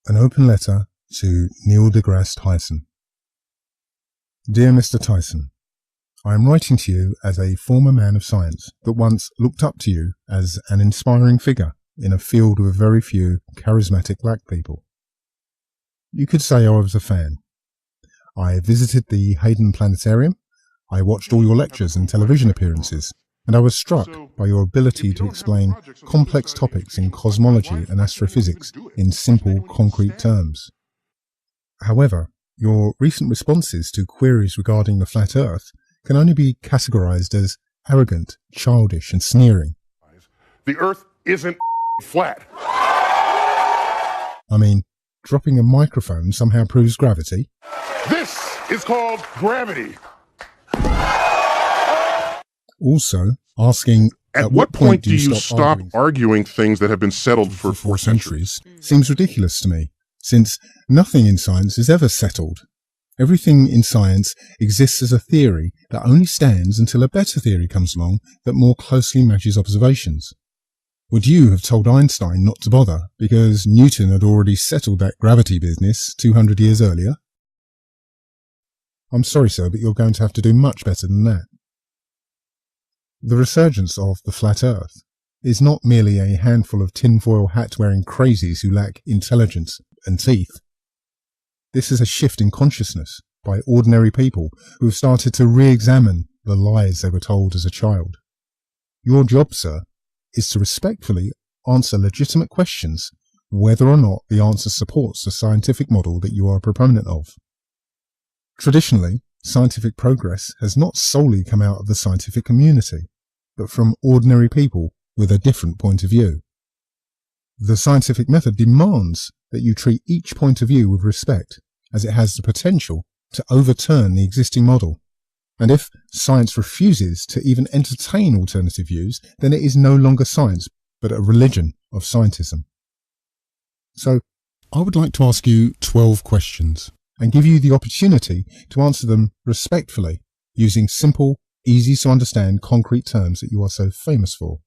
An open letter to Neil Degrasse Tyson. Dear Mr. Tyson, I am writing to you as a former man of science that once looked up to you as an inspiring figure in a field with very few charismatic black people. You could say I was a fan. I visited the Hayden Planetarium, I watched all your lectures and television appearances, and I was struck by your ability to explain complex topics in cosmology and astrophysics in simple, concrete terms. However, your recent responses to queries regarding the flat Earth can only be categorized as arrogant, childish, and sneering. The Earth isn't flat. I mean, dropping a microphone somehow proves gravity. This is called gravity. Also, asking, At what point do you stop arguing things that have been settled for 4 centuries? Seems ridiculous to me, since nothing in science is ever settled. Everything in science exists as a theory that only stands until a better theory comes along that more closely matches observations. Would you have told Einstein not to bother because Newton had already settled that gravity business 200 years earlier? I'm sorry, sir, but you're going to have to do much better than that. The resurgence of the flat Earth is not merely a handful of tinfoil hat-wearing crazies who lack intelligence and teeth. This is a shift in consciousness by ordinary people who have started to re-examine the lies they were told as a child. Your job, sir, is to respectfully answer legitimate questions whether or not the answer supports the scientific model that you are a proponent of. Traditionally, scientific progress has not solely come out of the scientific community, but from ordinary people with a different point of view. The scientific method demands that you treat each point of view with respect, as it has the potential to overturn the existing model. And if science refuses to even entertain alternative views, then it is no longer science, but a religion of scientism. So, I would like to ask you 12 questions and give you the opportunity to answer them respectfully using simple, easy to understand concrete terms that you are so famous for.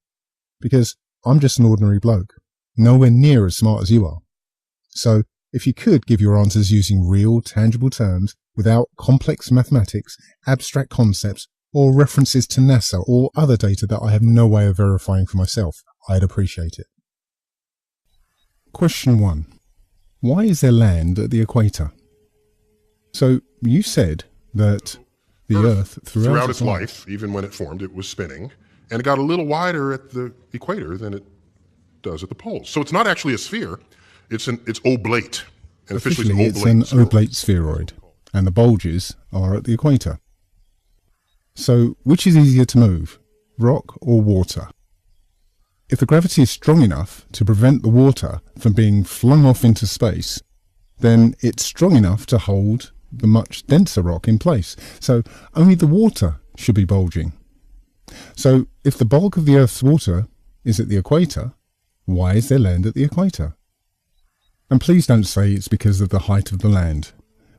Because I'm just an ordinary bloke, nowhere near as smart as you are. So if you could give your answers using real, tangible terms without complex mathematics, abstract concepts, or references to NASA or other data that I have no way of verifying for myself, I'd appreciate it. Question 1. Why is there land at the equator? So you said that the Earth, throughout its life, even when it formed, it was spinning, and it got a little wider at the equator than it does at the poles. So it's not actually a sphere, it's oblate. And officially it's an oblate spheroid, and the bulges are at the equator. So which is easier to move, rock or water? If the gravity is strong enough to prevent the water from being flung off into space, then it's strong enough to hold the much denser rock in place, so only the water should be bulging. So if the bulk of the Earth's water is at the equator, why is there land at the equator? And please don't say it's because of the height of the land.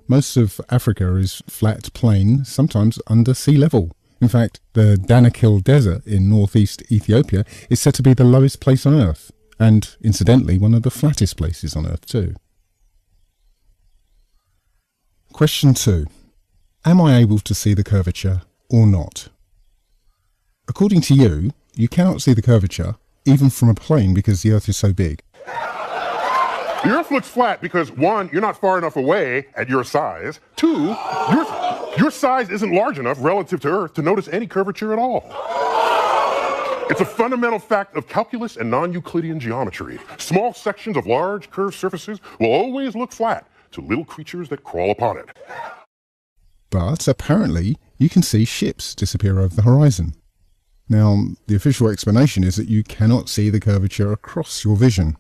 Most of Africa is flat plain, sometimes under sea level. In fact, the Danakil Desert in northeast Ethiopia is said to be the lowest place on Earth, and incidentally one of the flattest places on Earth too. Question 2. Am I able to see the curvature or not? According to you, you cannot see the curvature even from a plane because the Earth is so big. The Earth looks flat because 1, you're not far enough away at your size. 2, your size isn't large enough relative to Earth to notice any curvature at all. It's a fundamental fact of calculus and non-Euclidean geometry. Small sections of large curved surfaces will always look flat to little creatures that crawl upon it. But apparently you can see ships disappear over the horizon. Now, the official explanation is that you cannot see the curvature across your vision.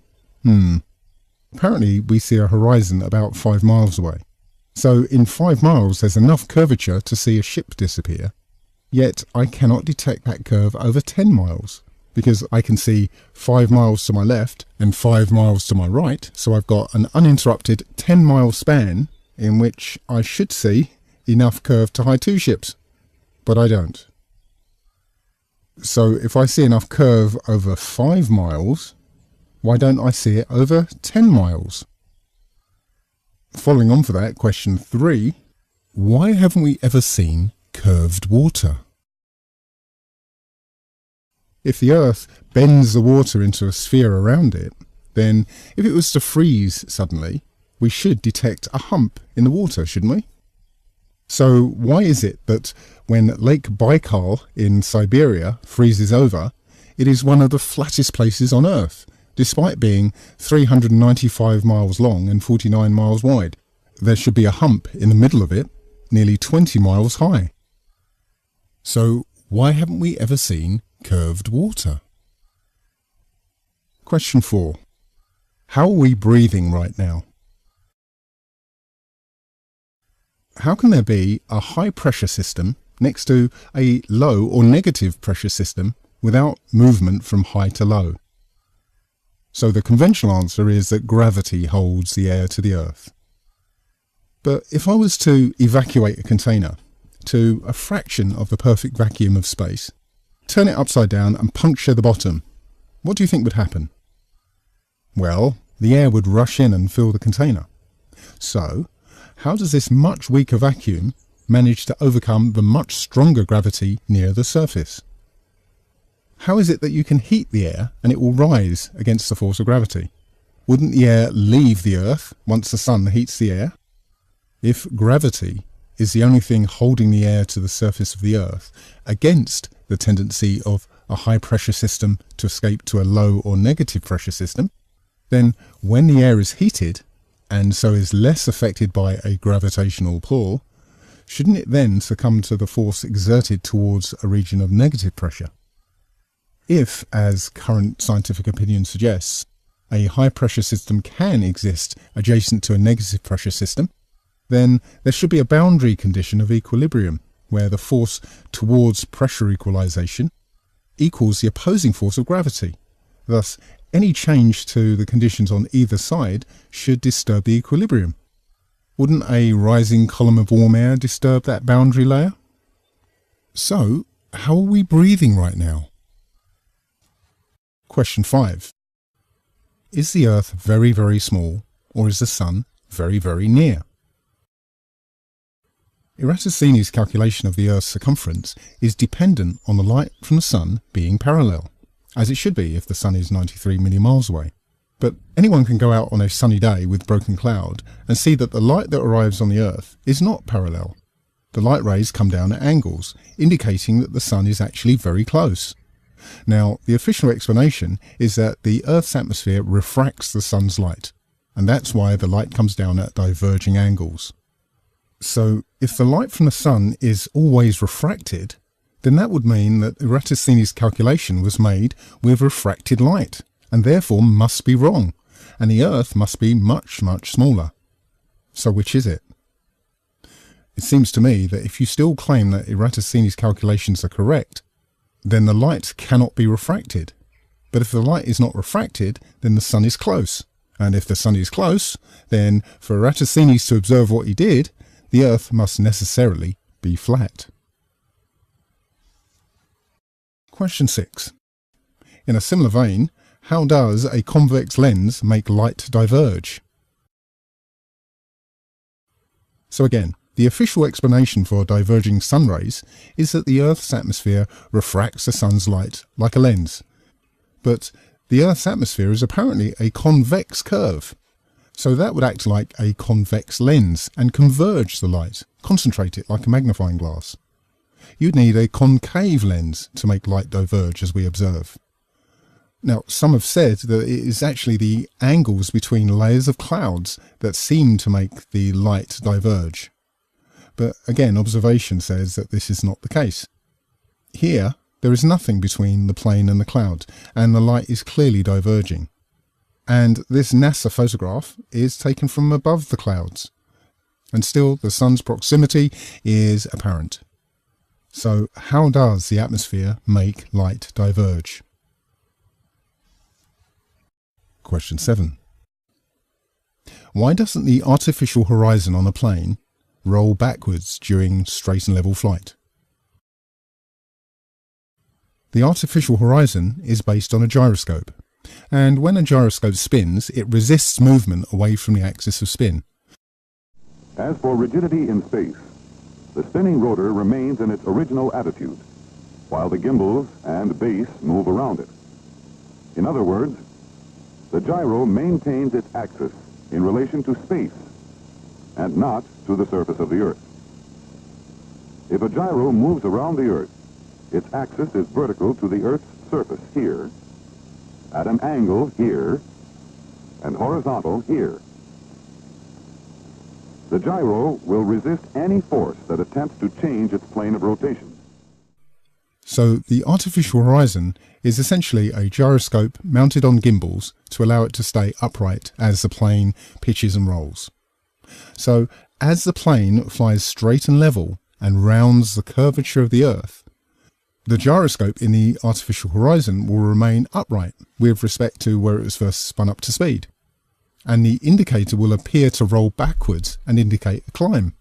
Apparently we see a horizon about 5 miles away. So in 5 miles there's enough curvature to see a ship disappear, yet I cannot detect that curve over 10 miles. Because I can see 5 miles to my left and 5 miles to my right, so I've got an uninterrupted 10-mile span in which I should see enough curve to hide 2 ships, but I don't. So if I see enough curve over 5 miles, why don't I see it over 10 miles? Following on for that, question 3. Why haven't we ever seen curved water? If the Earth bends the water into a sphere around it, then if it was to freeze suddenly, we should detect a hump in the water, shouldn't we? So why is it that when Lake Baikal in Siberia freezes over, it is one of the flattest places on Earth, despite being 395 miles long and 49 miles wide? There should be a hump in the middle of it, nearly 20 miles high. So why haven't we ever seen curved water? Question 4. How are we breathing right now? How can there be a high pressure system next to a low or negative pressure system without movement from high to low? So the conventional answer is that gravity holds the air to the Earth. But if I was to evacuate a container to a fraction of the perfect vacuum of space, turn it upside down and puncture the bottom, what do you think would happen? Well, the air would rush in and fill the container. So, how does this much weaker vacuum manage to overcome the much stronger gravity near the surface? How is it that you can heat the air and it will rise against the force of gravity? Wouldn't the air leave the Earth once the sun heats the air? If gravity is the only thing holding the air to the surface of the Earth against the tendency of a high pressure system to escape to a low or negative pressure system, then when the air is heated and so is less affected by a gravitational pull, shouldn't it then succumb to the force exerted towards a region of negative pressure? If, as current scientific opinion suggests, a high pressure system can exist adjacent to a negative pressure system, then there should be a boundary condition of equilibrium where the force towards pressure equalization equals the opposing force of gravity. Thus, any change to the conditions on either side should disturb the equilibrium. Wouldn't a rising column of warm air disturb that boundary layer? So, how are we breathing right now? Question 5. Is the Earth very, very small, or is the Sun very, very near? Eratosthenes' calculation of the Earth's circumference is dependent on the light from the Sun being parallel, as it should be if the Sun is 93 million miles away. But anyone can go out on a sunny day with broken cloud and see that the light that arrives on the Earth is not parallel. The light rays come down at angles, indicating that the Sun is actually very close. Now, the official explanation is that the Earth's atmosphere refracts the Sun's light, and that's why the light comes down at diverging angles. So, if the light from the Sun is always refracted, then that would mean that Eratosthenes' calculation was made with refracted light, and therefore must be wrong, and the Earth must be much, much smaller. So which is it? It seems to me that if you still claim that Eratosthenes' calculations are correct, then the light cannot be refracted. But if the light is not refracted, then the Sun is close. And if the Sun is close, then for Eratosthenes to observe what he did, the Earth must necessarily be flat. Question 6. In a similar vein, how does a convex lens make light diverge? So again, the official explanation for diverging sun rays is that the Earth's atmosphere refracts the Sun's light like a lens. But the Earth's atmosphere is apparently a convex curve. So that would act like a convex lens and converge the light, concentrate it like a magnifying glass. You'd need a concave lens to make light diverge as we observe. Now, some have said that it is actually the angles between layers of clouds that seem to make the light diverge. But again, observation says that this is not the case. Here, there is nothing between the plane and the cloud, and the light is clearly diverging. And this NASA photograph is taken from above the clouds. And still, the Sun's proximity is apparent. So, how does the atmosphere make light diverge? Question 7. Why doesn't the artificial horizon on a plane roll backwards during straight and level flight? The artificial horizon is based on a gyroscope, and when a gyroscope spins, it resists movement away from the axis of spin. As for rigidity in space, the spinning rotor remains in its original attitude, while the gimbals and base move around it. In other words, the gyro maintains its axis in relation to space and not to the surface of the Earth. If a gyro moves around the Earth, its axis is vertical to the Earth's surface here, at an angle here, and horizontal here. The gyro will resist any force that attempts to change its plane of rotation. So the artificial horizon is essentially a gyroscope mounted on gimbals to allow it to stay upright as the plane pitches and rolls. So as the plane flies straight and level and rounds the curvature of the Earth, the gyroscope in the artificial horizon will remain upright with respect to where it was first spun up to speed, and the indicator will appear to roll backwards and indicate a climb.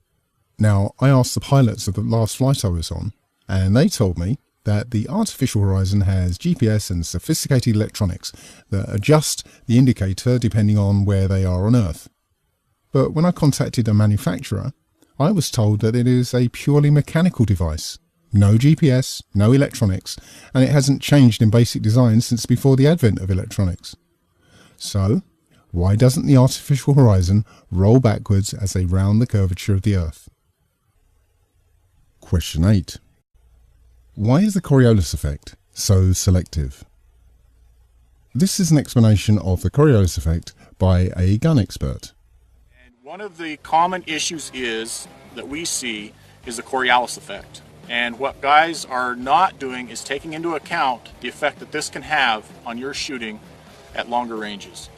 Now, I asked the pilots of the last flight I was on, and they told me that the artificial horizon has GPS and sophisticated electronics that adjust the indicator depending on where they are on Earth. But when I contacted a manufacturer, I was told that it is a purely mechanical device. No GPS, no electronics, and it hasn't changed in basic design since before the advent of electronics. So, why doesn't the artificial horizon roll backwards as they round the curvature of the Earth? Question 8. Why is the Coriolis effect so selective? This is an explanation of the Coriolis effect by a gun expert. And one of the common issues that we see is the Coriolis effect. And what guys are not doing is taking into account the effect that this can have on your shooting at longer ranges.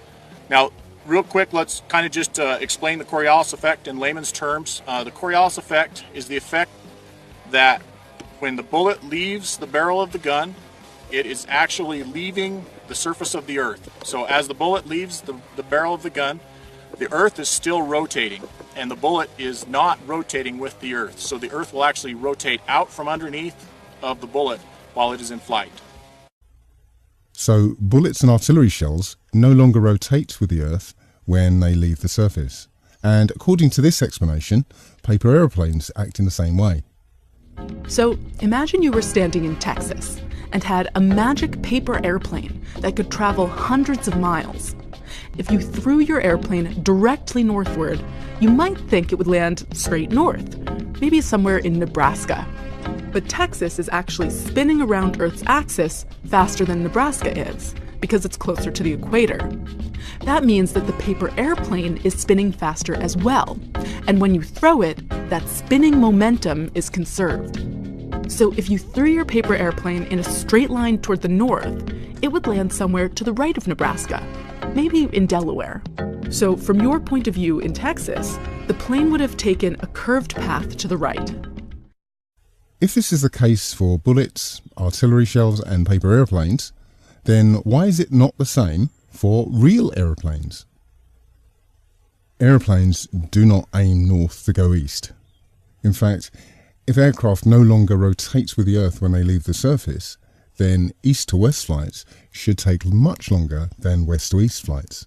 Now, real quick, let's kind of just explain the Coriolis effect in layman's terms. The Coriolis effect is the effect that when the bullet leaves the barrel of the gun, it is actually leaving the surface of the Earth. So as the bullet leaves the barrel of the gun, the Earth is still rotating, and the bullet is not rotating with the Earth. So the Earth will actually rotate out from underneath of the bullet while it is in flight. So bullets and artillery shells no longer rotate with the Earth when they leave the surface. And according to this explanation, paper aeroplanes act in the same way. So imagine you were standing in Texas and had a magic paper airplane that could travel hundreds of miles. If you threw your airplane directly northward, you might think it would land straight north, maybe somewhere in Nebraska. But Texas is actually spinning around Earth's axis faster than Nebraska is, because it's closer to the equator. That means that the paper airplane is spinning faster as well, and when you throw it, that spinning momentum is conserved. So if you threw your paper airplane in a straight line toward the north, it would land somewhere to the right of Nebraska, maybe in Delaware. So from your point of view in Texas, the plane would have taken a curved path to the right. If this is the case for bullets, artillery shells and paper airplanes, then why is it not the same for real aeroplanes? Aeroplanes do not aim north to go east. In fact, if aircraft no longer rotate with the Earth when they leave the surface, then east to west flights should take much longer than west to east flights.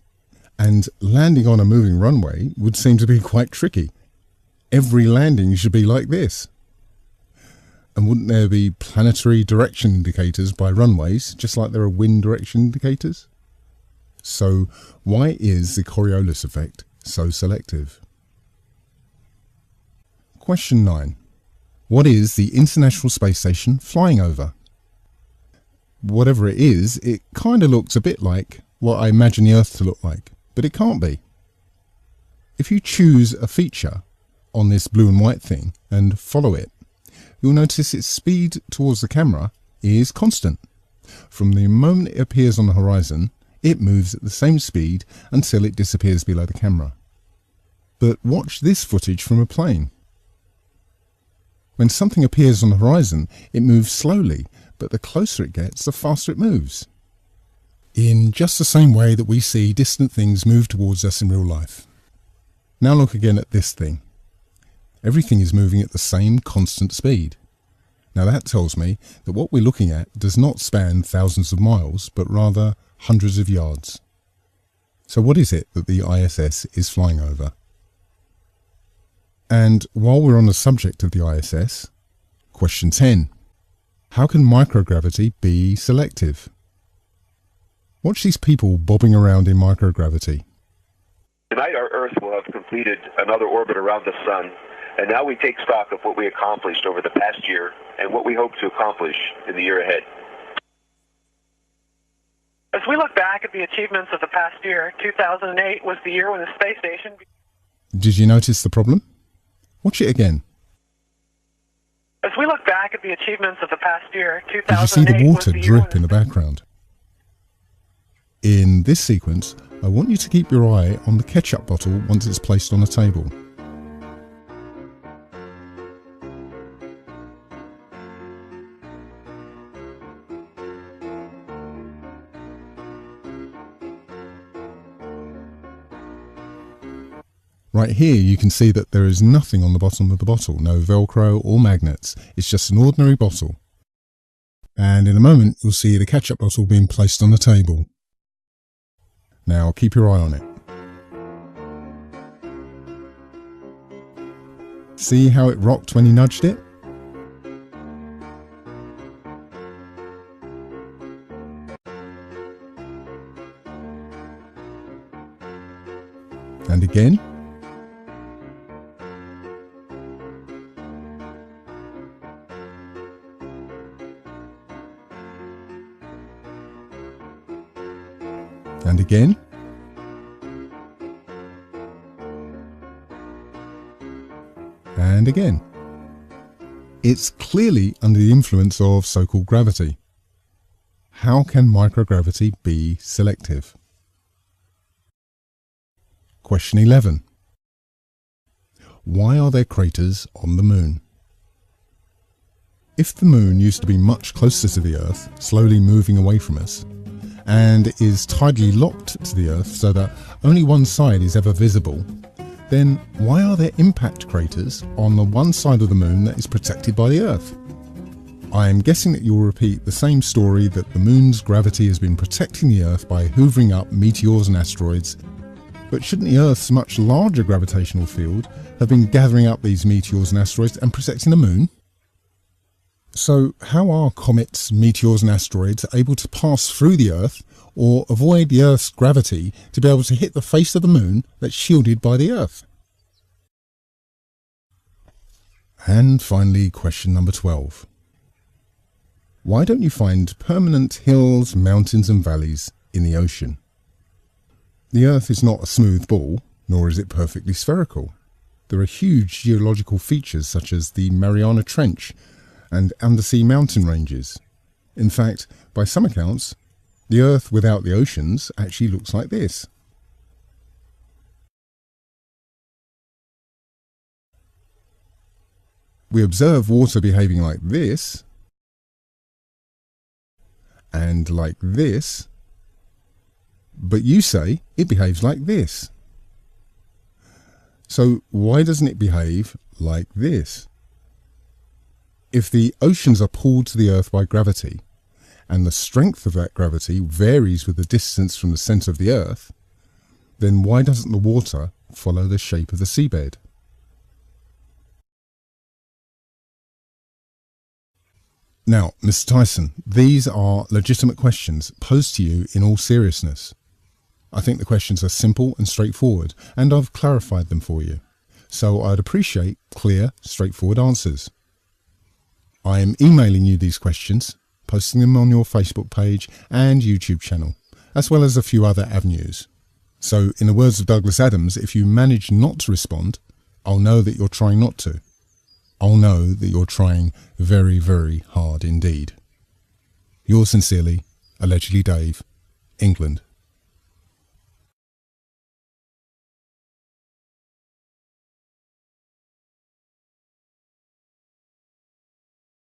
And landing on a moving runway would seem to be quite tricky. Every landing should be like this. And wouldn't there be planetary direction indicators by runways, just like there are wind direction indicators? So why is the Coriolis effect so selective? Question 9. What is the International Space Station flying over? Whatever it is, it kind of looks a bit like what I imagine the Earth to look like, but it can't be. If you choose a feature on this blue and white thing and follow it, you'll notice its speed towards the camera is constant. From the moment it appears on the horizon, it moves at the same speed until it disappears below the camera. But watch this footage from a plane. When something appears on the horizon, it moves slowly, but the closer it gets, the faster it moves. In just the same way that we see distant things move towards us in real life. Now look again at this thing. Everything is moving at the same constant speed. Now that tells me that what we're looking at does not span thousands of miles, but rather hundreds of yards. So what is it that the ISS is flying over? And while we're on the subject of the ISS, question 10. How can microgravity be selective? Watch these people bobbing around in microgravity. Tonight our Earth will have completed another orbit around the Sun, and now we take stock of what we accomplished over the past year and what we hope to accomplish in the year ahead. As we look back at the achievements of the past year, 2008 was the year when the space station... Did you notice the problem? Watch it again. As we look back at the achievements of the past year, 2008 Did you see the water was the drip in the background? In this sequence, I want you to keep your eye on the ketchup bottle once it's placed on a table. Right here you can see that there is nothing on the bottom of the bottle, no Velcro or magnets, it's just an ordinary bottle. And in a moment you'll see the ketchup bottle being placed on the table. Now keep your eye on it. See how it rocked when he nudged it? And again. And again. And again. It's clearly under the influence of so-called gravity. How can microgravity be selective? Question 11. Why are there craters on the Moon? If the Moon used to be much closer to the Earth, slowly moving away from us, and is tidally locked to the Earth so that only one side is ever visible, then why are there impact craters on the one side of the Moon that is protected by the Earth? I am guessing that you'll repeat the same story, that the Moon's gravity has been protecting the Earth by hoovering up meteors and asteroids, but shouldn't the Earth's much larger gravitational field have been gathering up these meteors and asteroids and protecting the Moon? So how are comets, meteors and asteroids able to pass through the Earth or avoid the Earth's gravity to be able to hit the face of the Moon that's shielded by the Earth? And finally, question number 12. Why don't you find permanent hills, mountains and valleys in the ocean? The Earth is not a smooth ball, nor is it perfectly spherical. There are huge geological features such as the Mariana Trench and undersea mountain ranges. In fact, by some accounts, the Earth without the oceans actually looks like this. We observe water behaving like this, and like this, but you say it behaves like this. So why doesn't it behave like this? If the oceans are pulled to the Earth by gravity, and the strength of that gravity varies with the distance from the centre of the Earth, then why doesn't the water follow the shape of the seabed? Now, Mr. Tyson, these are legitimate questions posed to you in all seriousness. I think the questions are simple and straightforward, and I've clarified them for you. So I'd appreciate clear, straightforward answers. I am emailing you these questions, posting them on your Facebook page and YouTube channel, as well as a few other avenues. So, in the words of Douglas Adams, if you manage not to respond, I'll know that you're trying not to. I'll know that you're trying very, very hard indeed. Yours sincerely, Allegedly Dave, England.